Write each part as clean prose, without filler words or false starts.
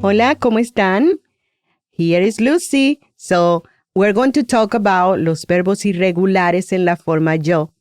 Hola, ¿cómo están? Here is Lucy. So, we're going to talk about los verbos irregulares en la forma yo.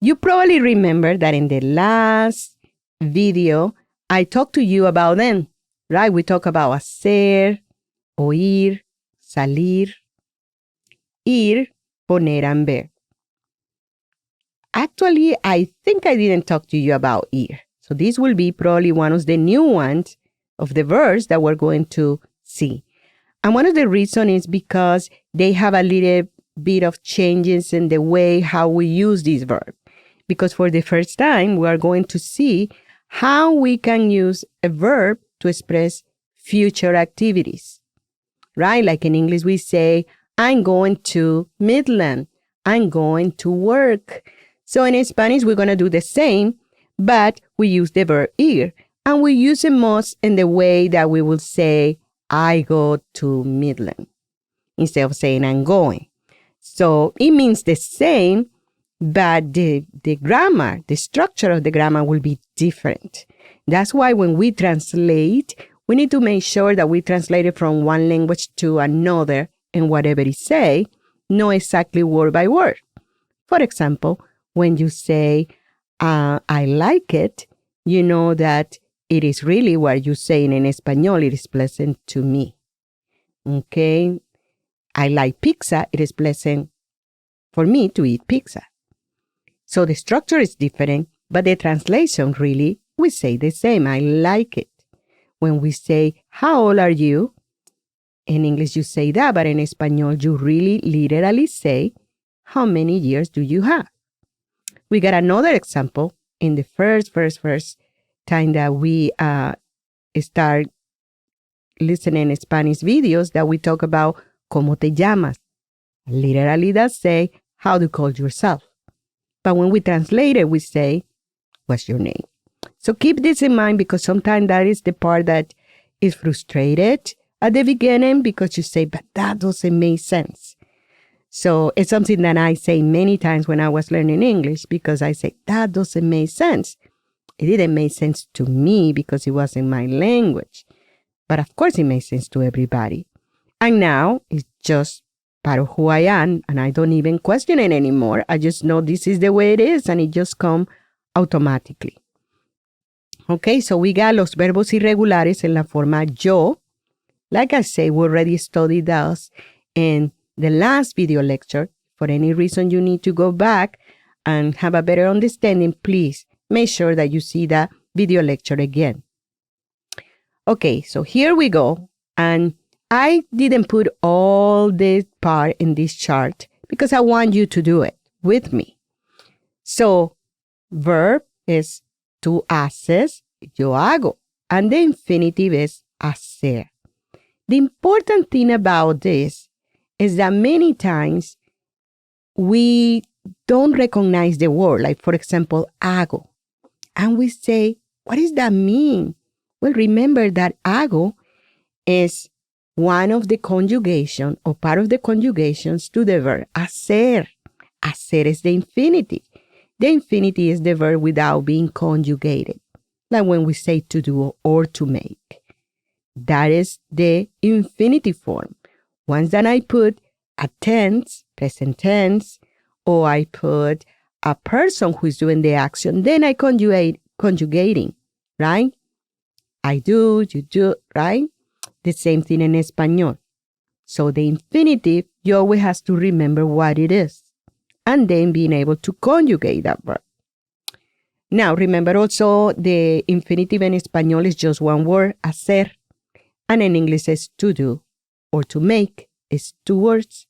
You probably remember that in the last video, I talked to you about them, right? We talked about hacer, oír, salir, ir, poner and ver. Actually, I think I didn't talk to you about ir. So this will be probably one of the new ones of the verbs that we're going to see. And one of the reasons is because they have a little bit of changes in the way how we use this verb. Because for the first time, we are going to see how we can use a verb to express future activities, right? Like in English, we say, I'm going to Midland. I'm going to work. So in Spanish, we're going to do the same, but we use the verb ir. And we use it most in the way that we will say, I go to Midland, instead of saying I'm going. So it means the same, but the grammar, the structure of the grammar will be different. That's why when we translate, we need to make sure that we translate it from one language to another and whatever it say, know exactly word by word. For example, when you say, I like it, you know that it is really what you say in Espanol, it is pleasant to me. Okay? I like pizza, it is pleasant for me to eat pizza. So the structure is different, but the translation really, we say the same, I like it. When we say, how old are you? In English you say that, but in Espanol you really literally say, how many years do you have? We got another example in the first time that we start listening Spanish videos that we talk about ¿Cómo te llamas? Literally that say, how do you call yourself? But when we translate it, we say, what's your name? So keep this in mind because sometimes that is the part that is frustrated at the beginning because you say, but that doesn't make sense. So it's something that I say many times when I was learning English because I say, that doesn't make sense. It didn't make sense to me because it wasn't my language. But of course it makes sense to everybody. And now it's just part of who I am and I don't even question it anymore. I just know this is the way it is and it just comes automatically. Okay, so we got los verbos irregulares en la forma yo. Like I say, we already studied those in the last video lecture. For any reason you need to go back and have a better understanding, please make sure that you see that video lecture again. Okay, so here we go. And I didn't put all this part in this chart because I want you to do it with me. So, verb is tú haces, yo hago. And the infinitive is hacer. The important thing about this is that many times we don't recognize the word. Like, for example, hago. And we say, what does that mean? Well, remember that hago is one of the conjugation or part of the conjugations to the verb hacer. Hacer is the infinitive. The infinitive is the verb without being conjugated. Like when we say to do or to make. That is the infinitive form. Once that I put a tense, present tense, or I put a person who is doing the action, then I conjugating, right? I do, you do, right? The same thing in Espanol. So the infinitive, you always have to remember what it is and then being able to conjugate that verb. Now, remember also the infinitive in Espanol is just one word, hacer, and in English is to do or to make is two words.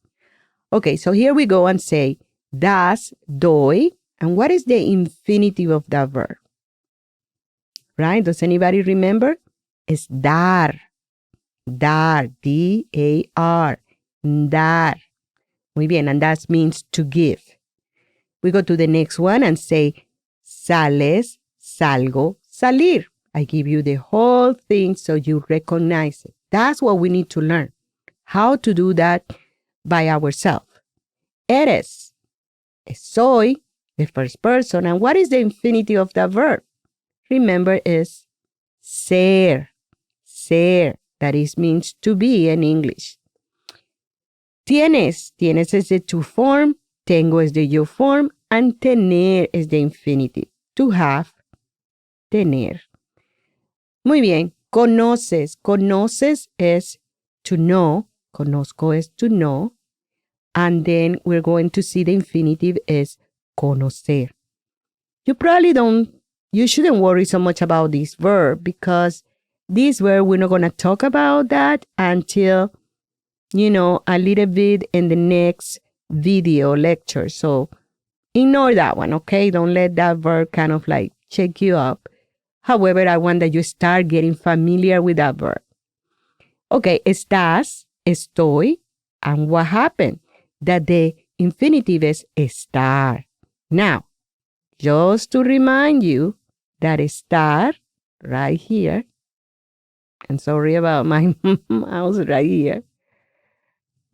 Okay, so here we go and say, das, doy, and what is the infinitive of that verb? Right? Does anybody remember? It's dar. Dar, D-A-R, dar. Muy bien, and that means to give. We go to the next one and say, sales, salgo, salir. I give you the whole thing so you recognize it. That's what we need to learn. How to do that by ourselves. Eres, soy, the first person. And what is the infinitive of that verb? Remember, is ser. Ser. that is means to be in English. Tienes es the to form, tengo es the yo form, and tener is the infinitive. To have, tener. Muy bien. Conoces es to know, conozco es to know, and then we're going to see the infinitive is conocer. You shouldn't worry so much about this verb because this verb, we're not going to talk about that until, a little bit in the next video lecture. So ignore that one, okay? Don't let that verb kind of like shake you up. However, I want that you start getting familiar with that verb. Okay, estás, estoy, and what happened? That the infinitive is estar. Now, just to remind you that estar right here, and sorry about my mouse right here.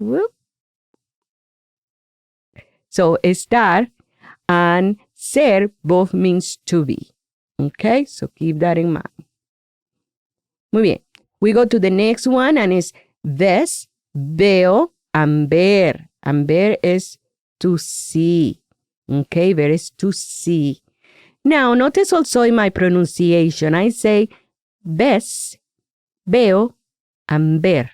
Whoop. So estar and ser both means to be. Okay, so keep that in mind. Muy bien. We go to the next one and it's ves, veo, and ver. And ver is to see. Okay, ver is to see. Now, notice also in my pronunciation, I say ves, veo, and ver.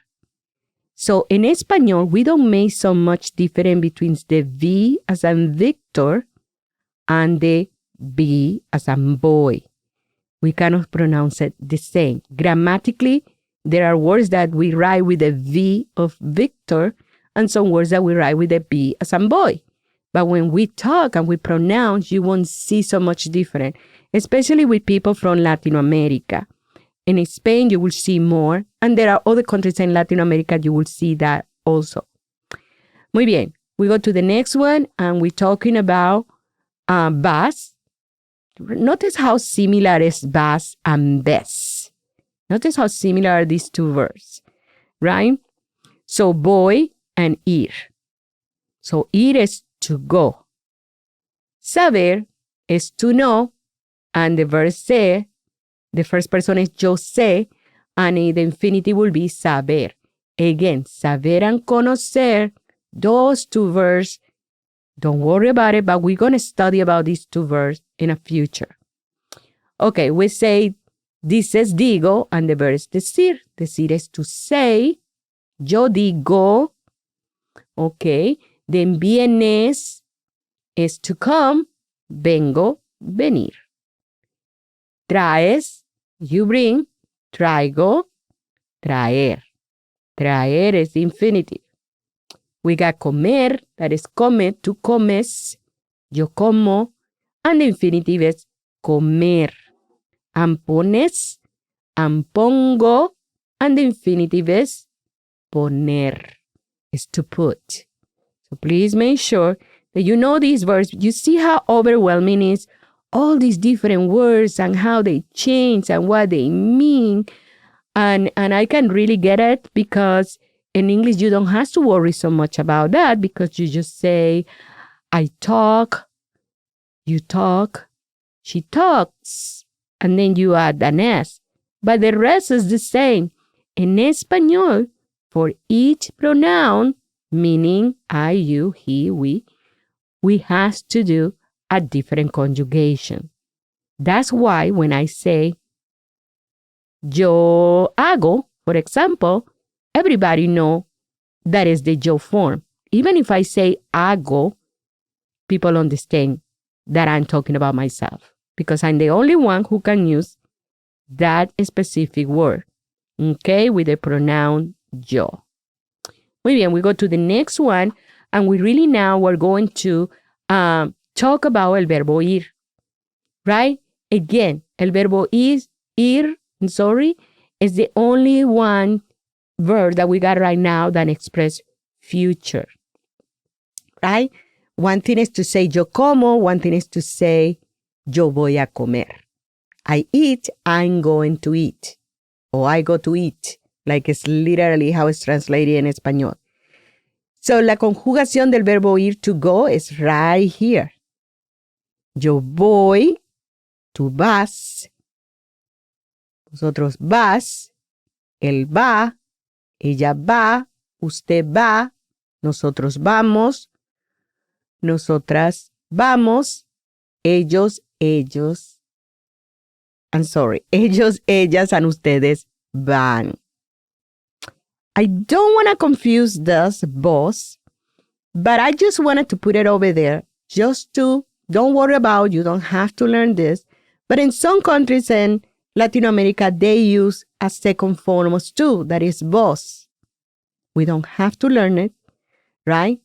So in Espanol, we don't make so much difference between the V as in Victor and the B as in boy. We cannot pronounce it the same. Grammatically, there are words that we write with the V of Victor and some words that we write with the B as in boy. But when we talk and we pronounce, you won't see so much different, especially with people from Latin America. In Spain, you will see more, and there are other countries in Latin America, you will see that also. Muy bien. We go to the next one, and we're talking about vas. Notice how similar is vas and ves. Notice how similar are these two verbs, right? So voy and ir. So ir is to go. Saber is to know, and the verb ser, the first person is yo sé, and the infinitive will be saber. Again, saber and conocer, those two verbs, don't worry about it, but we're going to study about these two verbs in the future. Okay, we say, dices, digo, and the verb is decir. Decir is to say. Yo digo. Okay, then vienes is to come. Vengo, venir. Traes, you bring. Traigo, traer. Traer is infinitive. We got comer, that is come, tú comes. Yo como, and the infinitive is comer. Pones, pongo, and the infinitive is poner, is to put. So please make sure that you know these verbs. You see how overwhelming is all these different words and how they change and what they mean. And I can really get it because in English, you don't have to worry so much about that because you just say, I talk, you talk, she talks, and then you add an S. But the rest is the same. In Espanol, for each pronoun, meaning I, you, he, we have to do a different conjugation. That's why when I say yo hago, for example, everybody know that is the yo form. Even if I say hago, people understand that I'm talking about myself because I'm the only one who can use that specific word, okay, with the pronoun yo. Muy bien, we go to the next one, and we really now we're going to talk about el verbo ir, right? Again, el verbo ir, is the only one verb that we got right now that express future, right? One thing is to say yo como, one thing is to say yo voy a comer. I eat, I'm going to eat, or I go to eat, like it's literally how it's translated in Español. So la conjugación del verbo ir, to go, is right here. Yo voy, tú vas, vosotros vas, él va, ella va, usted va, nosotros vamos, nosotras vamos, ellos, ellos, ellas, and ustedes van. I don't want to confuse this boss, but I just wanted to put it over there just to, don't worry about, you don't have to learn this. But in some countries in Latin America, they use a second form of too, that is vos. We don't have to learn it, right?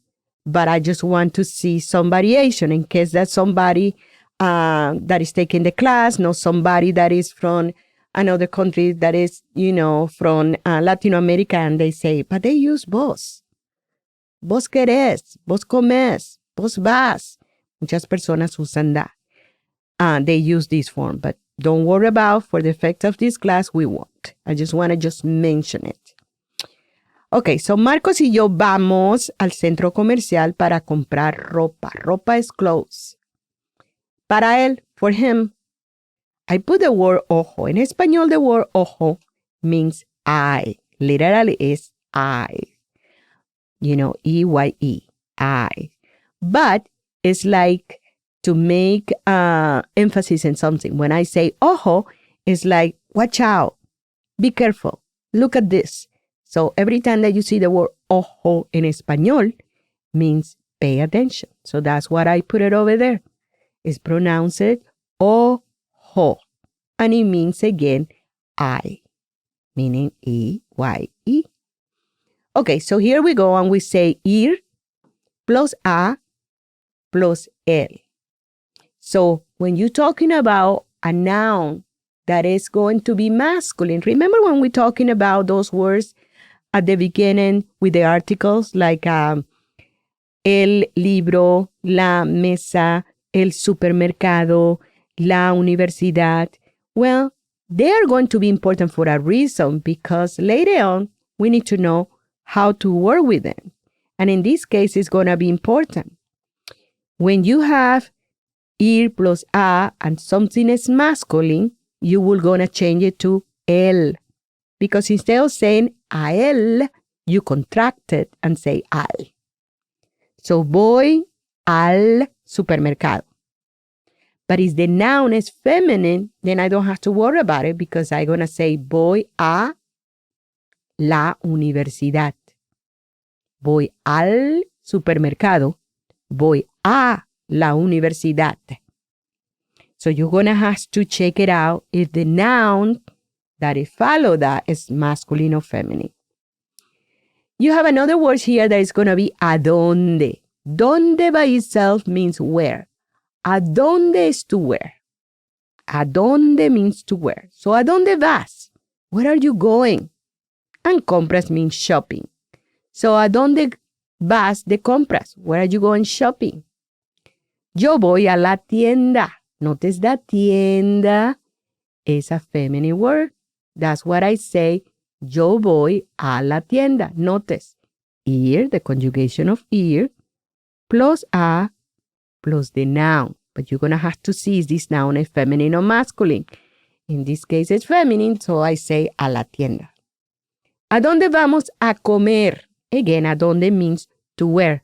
But I just want to see some variation in case that somebody that is taking the class knows somebody that is from another country that is, from Latin America, and they say, but they use vos. Vos querés, vos comés, vos vas. Muchas personas usan that. They use this form, but don't worry about, for the effect of this class, we won't. I just want to just mention it. Okay, so Marcos y yo vamos al centro comercial para comprar ropa. Ropa es clothes. Para él, for him, I put the word ojo. En español, the word ojo means eye. Literally is eye. E-Y-E, eye. But it's like to make emphasis in something. When I say ojo, it's like, watch out, be careful, look at this. So every time that you see the word ojo in español, means pay attention. So that's what I put it over there. It's pronounced ojo. And it means again, eye, meaning E-Y-E. Okay, so here we go, and we say ir plus a plus el. So when you're talking about a noun that is going to be masculine, remember when we're talking about those words at the beginning with the articles like el libro, la mesa, el supermercado, la universidad? Well, they are going to be important for a reason, because later on we need to know how to work with them. And in this case, it's going to be important. When you have ir plus a and something is masculine, you will gonna change it to el. Because instead of saying a él, you contract it and say al. So voy al supermercado. But if the noun is feminine, then I don't have to worry about it, because I'm going to say voy a la universidad. Voy al supermercado. Voy a la universidad. So you're going to have to check it out if the noun that it follow that is masculine or feminine. You have another word here that is going to be a dónde. Dónde by itself means where. A dónde is to where. A dónde means to where. So a dónde vas? Where are you going? And compras means shopping. So a dónde vas de compras? Where are you going shopping? Yo voy a la tienda. Notice that tienda is a feminine word. That's what I say. Yo voy a la tienda. Notice ir, the conjugation of ir, plus a, plus the noun. But you're going to have to see is this noun is feminine or masculine. In this case, it's feminine, so I say a la tienda. ¿A dónde vamos a comer? Again, a dónde means to where.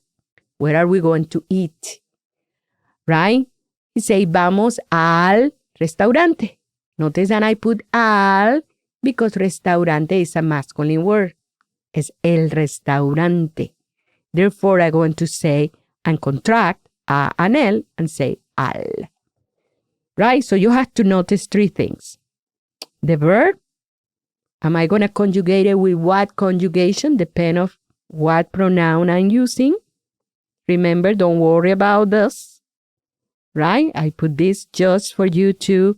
Where are we going to eat? Right? You say, vamos al restaurante. Notice that I put al because restaurante is a masculine word. Es el restaurante. Therefore, I'm going to say and contract a and el and say al. Right? So you have to notice three things. The verb. Am I going to conjugate it with what conjugation? Depend on what pronoun I'm using. Remember, don't worry about this. Right? I put this just for you to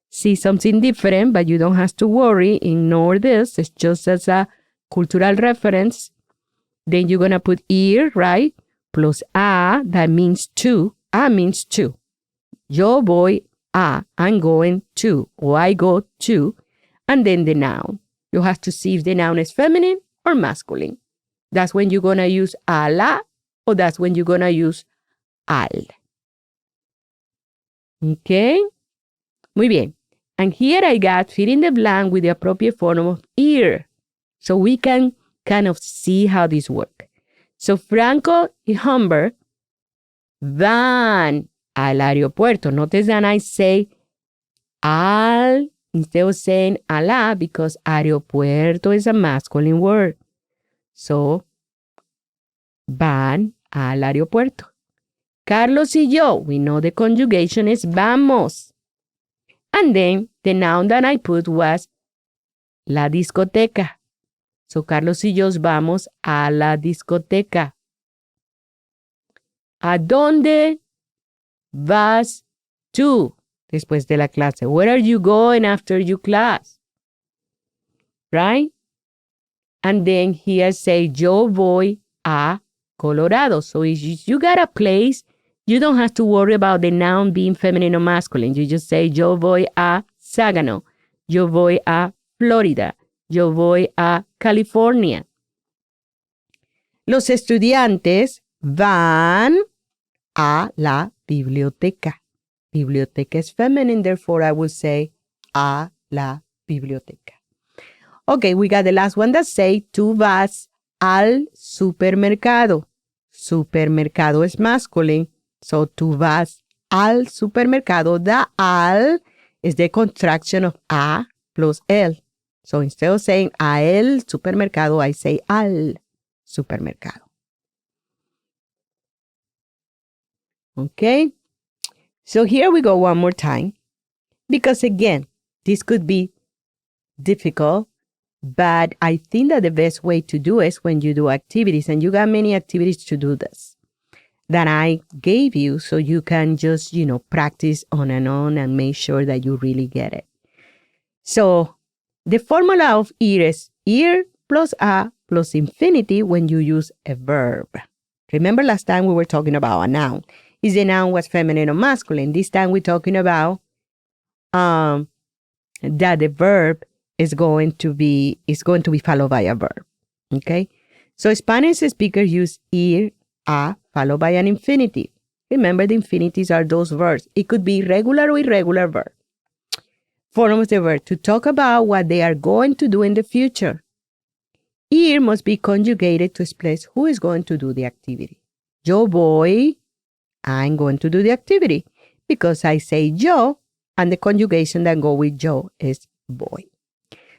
see something different, but you don't have to worry. Ignore this. It's just as a cultural reference. Then you're going to put ir, right? Plus a, that means to. A means to. Yo voy a, I'm going to, or I go to. And then the noun. You have to see if the noun is feminine or masculine. That's when you're going to use a la, or that's when you're going to use al. Okay? Muy bien. And here I got fill in the blank with the appropriate form of ir. So we can kind of see how this works. So Franco y Humbert van al aeropuerto. Notice that I say al instead of saying a la because aeropuerto is a masculine word. So, van al aeropuerto. Carlos y yo, we know the conjugation is vamos. And then the noun that I put was la discoteca. So, Carlos y yo vamos a la discoteca. ¿A dónde vas tú después de la clase? Where are you going after your class? Right? And then here say, yo voy a Colorado. So if you got a place, you don't have to worry about the noun being feminine or masculine. You just say, yo voy a Saginaw. Yo voy a Florida. Yo voy a California. Los estudiantes van a la biblioteca. Biblioteca is feminine, therefore I will say a la biblioteca. Okay, we got the last one that say, tú vas al supermercado. Supermercado is masculine, so tú vas al supermercado. The al is the contraction of a plus el. So instead of saying a el supermercado, I say al supermercado. Okay, so here we go one more time. Because again, this could be difficult, but I think that the best way to do is when you do activities, and you got many activities to do this that I gave you, so you can just, practice on and make sure that you really get it. So the formula of ir is ir plus a plus infinity when you use a verb. Remember last time we were talking about a noun. Is the noun was feminine or masculine? This time we're talking about that the verb is going to be followed by a verb. Okay? So Spanish speakers use ir, a, followed by an infinitive. Remember, the infinitives are those verbs. It could be regular or irregular verb. Form of the verb to talk about what they are going to do in the future. Ir must be conjugated to express who is going to do the activity. Yo voy, I'm going to do the activity. Because I say yo, and the conjugation that go with yo is voy.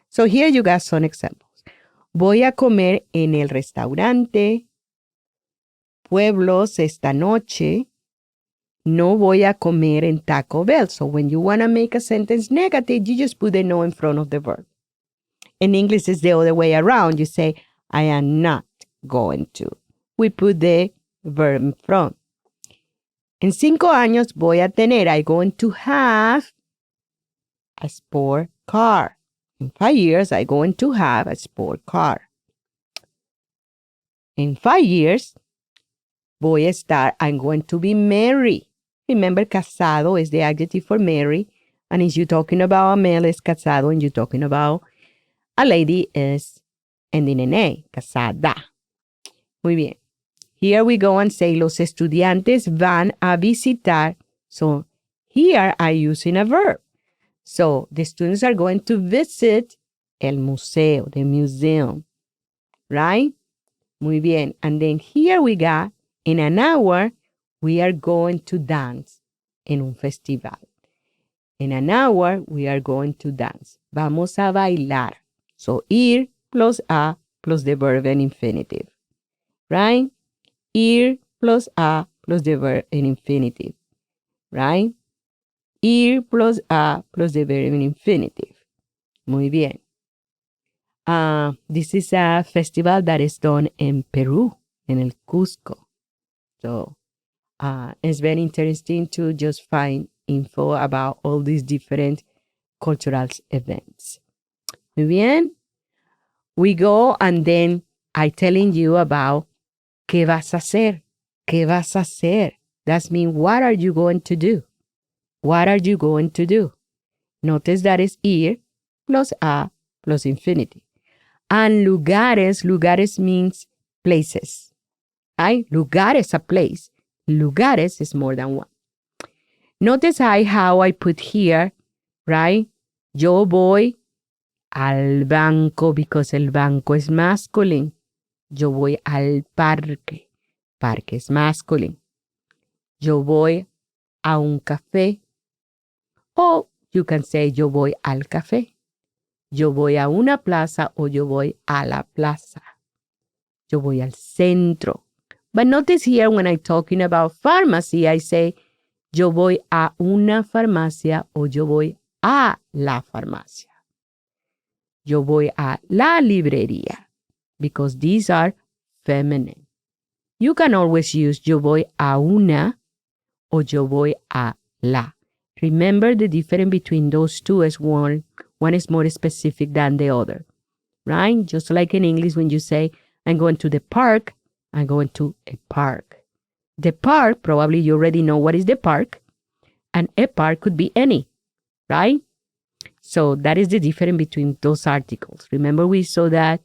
So here you got some examples. Voy a comer en el restaurante Pueblos esta noche. No voy a comer en Taco Bell. So when you want to make a sentence negative, you just put the no in front of the verb. In English, it's the other way around. You say, I am not going to. We put the verb in front. En 5 años voy a tener, I'm going to have a sport car. In 5 years, I'm going to have a sport car. In 5 years, voy a estar, I'm going to be married. Remember, casado is the adjective for marry. And if you're talking about a male, it's casado. And you're talking about a lady, is ending in A, casada. Muy bien. Here we go and say, los estudiantes van a visitar. So here I'm using a verb. So the students are going to visit el museo, the museum. Right? Muy bien. And then here we got, in an hour, we are going to dance en un festival. In an hour, we are going to dance. Vamos a bailar. So ir plus a plus the verb in infinitive. Right? Ir plus a plus the verb in infinitive. Right? Ir plus a plus the verb in infinitive. Muy bien. This is a festival that is done in Peru, in el Cusco. So it's very interesting to just find info about all these different cultural events. Muy bien. We go and then I telling you about ¿qué vas a hacer? ¿Qué vas a hacer? That means what are you going to do? What are you going to do? Notice that is ir plus a plus infinitive. And lugares means places. Right? Lugar is a place. Lugares is more than one. Notice how I put here, right? Yo voy al banco because el banco is masculine. Yo voy al parque. Parque is masculine. Yo voy a un café. O you can say yo voy al café. Yo voy a una plaza o yo voy a la plaza. Yo voy al centro. But notice here when I'm talking about pharmacy, I say yo voy a una farmacia o yo voy a la farmacia. Yo voy a la librería because these are feminine. You can always use yo voy a una o yo voy a la. Remember the difference between those two is one is more specific than the other, right? Just like in English when you say, I'm going to the park, I'm going to a park. The park, probably you already know what is the park, and a park could be any, right? So that is the difference between those articles. Remember we saw that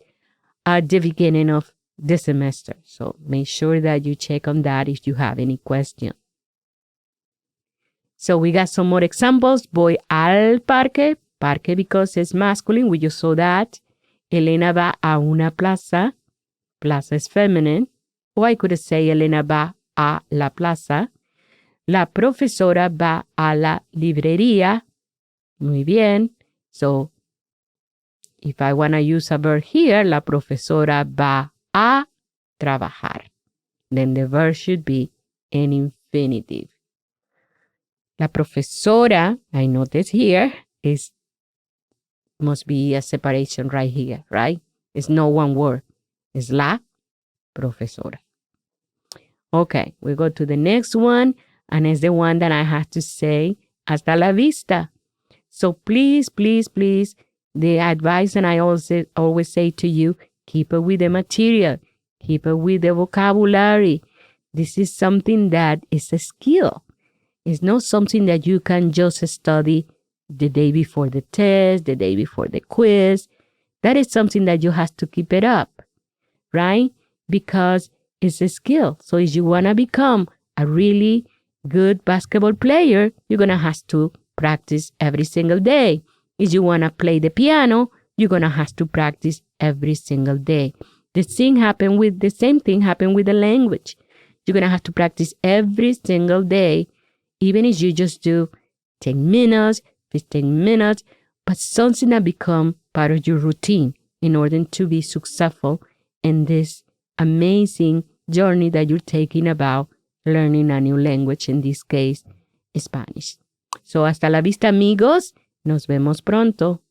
at the beginning of the semester. So make sure that you check on that if you have any question. So we got some more examples. Voy al parque. Parque because it's masculine. We just saw that. Elena va a una plaza. Plaza is feminine. Or I could say Elena va a la plaza. La profesora va a la librería. Muy bien. So if I want to use a verb here, la profesora va a trabajar. Then the verb should be an infinitive. La profesora, I notice here, must be a separation right here, right? It's no one word. It's la profesora. Okay, we go to the next one, and it's the one that I have to say, hasta la vista. So please, please, please, the advice, and I always say to you, keep up with the material, keep up with the vocabulary. This is something that is a skill. It's not something that you can just study the day before the test, the day before the quiz. That is something that you have to keep it up, right? Because it's a skill. So if you want to become a really good basketball player, you're going to have to practice every single day. If you want to play the piano, you're going to have to practice every single day. The same thing happen with the language. You're going to have to practice every single day, even if you just do 10 minutes, 15 minutes, but something that become part of your routine in order to be successful in this amazing journey that you're taking about learning a new language, in this case, Spanish. So hasta la vista, amigos. Nos vemos pronto.